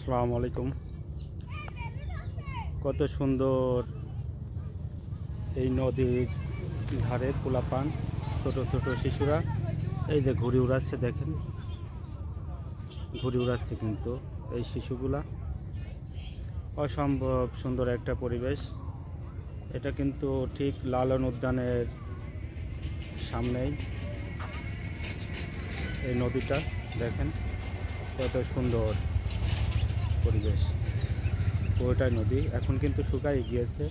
আসসালামু আলাইকুম। কত সুন্দর এই নদীর ধারে পোলাপান, ছোট ছোট শিশুরা এই যে ঘুড়ি উড়াচ্ছে। দেখেন, ঘুড়ি উড়াচ্ছে কিন্তু এই শিশুগুলা। অসম্ভব সুন্দর একটা পরিবেশ। এটা কিন্তু ঠিক লালন উদ্যানের সামনেই এই নদীটা। দেখেন কত সুন্দর পরিবেশ। ওইটাই নদী এখন কিন্তু শুকাই গিয়েছে।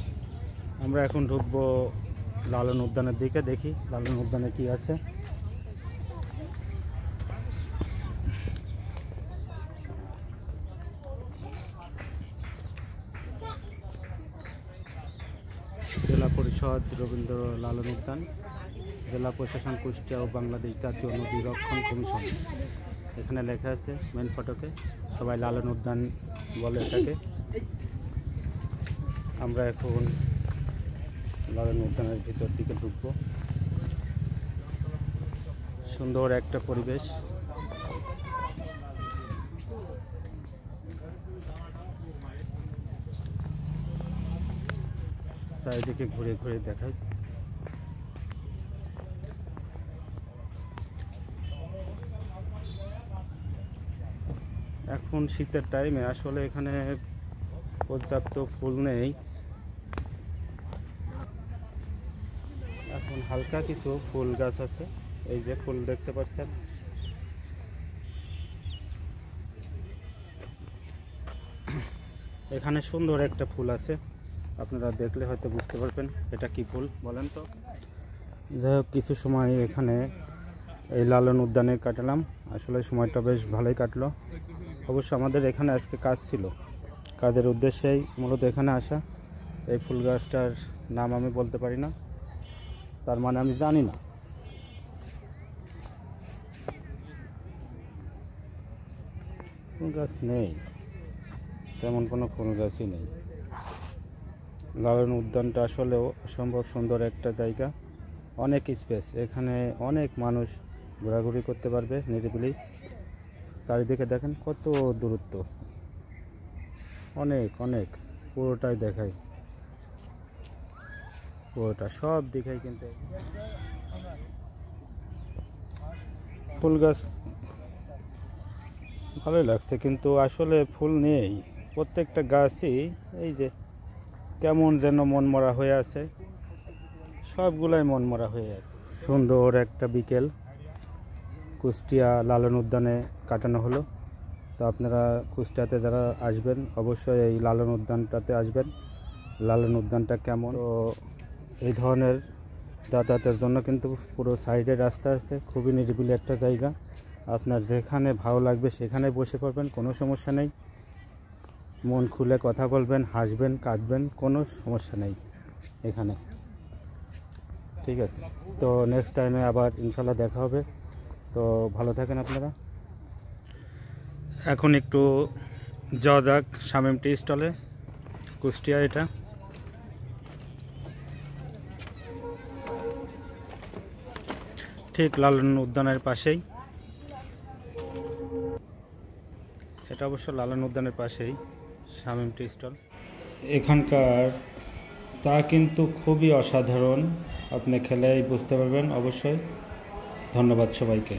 আমরা এখন ঢুকবো লালন উদ্যানের দিকে, দেখি লালন উদ্যানে কি আছে। জেলা পরিষদ রবীন্দ্র লালন উদ্যান, জেলা প্রশাসন কুষ্টিয়া ও বাংলাদেশ জাতীয় নদী রক্ষণ কমিশন। এখানে লেখা আছে মেন ফটকে। সবাই লালন উদ্যান বলে এটাকে। আমরা এখন লালন উদ্যানের ভিতর দিকে ঢুকবো। সুন্দর একটা পরিবেশ। চারিদিকে ঘুরে ঘুরে দেখাই। এখন শীতের টাইমে আসলে এখানে পর্যাপ্ত ফুল নেই। এখন হালকা কিছু ফুল গাছ আছে, এই যে ফুল দেখতে পাচ্ছেন। এখানে সুন্দর একটা ফুল আছে, আপনারা দেখলে হয়তো বুঝতে পারবেন এটা কি ফুল বলেন তো। যাই হোক, কিছু সময় এখানে এই লালন উদ্যানে কাটালাম। আসলে সময়টা বেশ ভালোই কাটলো। অবশ্য আমাদের এখানে আজকে কাজ ছিল, কাজের উদ্দেশ্যেই মূলত এখানে আসা। এই ফুল গাছটার নাম আমি বলতে পারি না, তার মানে আমি জানি না। ফুল গাছ নেই, তেমন কোনো ফুল গাছই নেই। লালন উদ্যানটা আসলেও অসম্ভব সুন্দর একটা জায়গা, অনেক স্পেস। এখানে অনেক মানুষ ঘোরাঘুরি করতে পারবে নিরিবিলি। চারিদিকে দেখেন কত দূরত্ব, অনেক অনেক। পুরোটাই দেখাই, পুরোটা সব দিকেই কিন্তু ফুল গাছ। ভালোই লাগছে, কিন্তু আসলে ফুল নেই। প্রত্যেকটা গাছই এই যে কেমন যেন মনমরা হয়ে আছে, সবগুলাই মনমরা হয়ে আছে। সুন্দর একটা বিকেল কুষ্টিয়া লালন উদ্যানে কাটানো হলো। তো আপনারা কুষ্টিয়াতে যারা আসবেন অবশ্যই এই লালন উদ্যানটাতে আসবেন। লালন উদ্যানটা কেমন, তো এই ধরনের যাতায়াতের জন্য কিন্তু পুরো সাইডে রাস্তা আছে। খুবই নিরিবিলি একটা জায়গা। আপনার যেখানে ভালো লাগবে সেখানে বসে পড়বেন, কোনো সমস্যা নেই। মন খুলে কথা বলবেন, হাসবেন, কাঁদবেন, কোনো সমস্যা নেই এখানে। ঠিক আছে, তো নেক্সট টাইমে আবার ইনশাল্লাহ দেখা হবে। তো ভালো থাকেন আপনারা। এখন একটু যাওয়া যাক শামীম টি স্টলে, কুষ্টিয়া। এটা ঠিক লালন উদ্যানের পাশেই। এটা অবশ্য লালন উদ্যানের পাশেই শামীম টি স্টল। এখানকার চা কিন্তু খুবই অসাধারণ, আপনি খেলেই বুঝতে পারবেন অবশ্যই। ধন্যবাদ সবাইকে।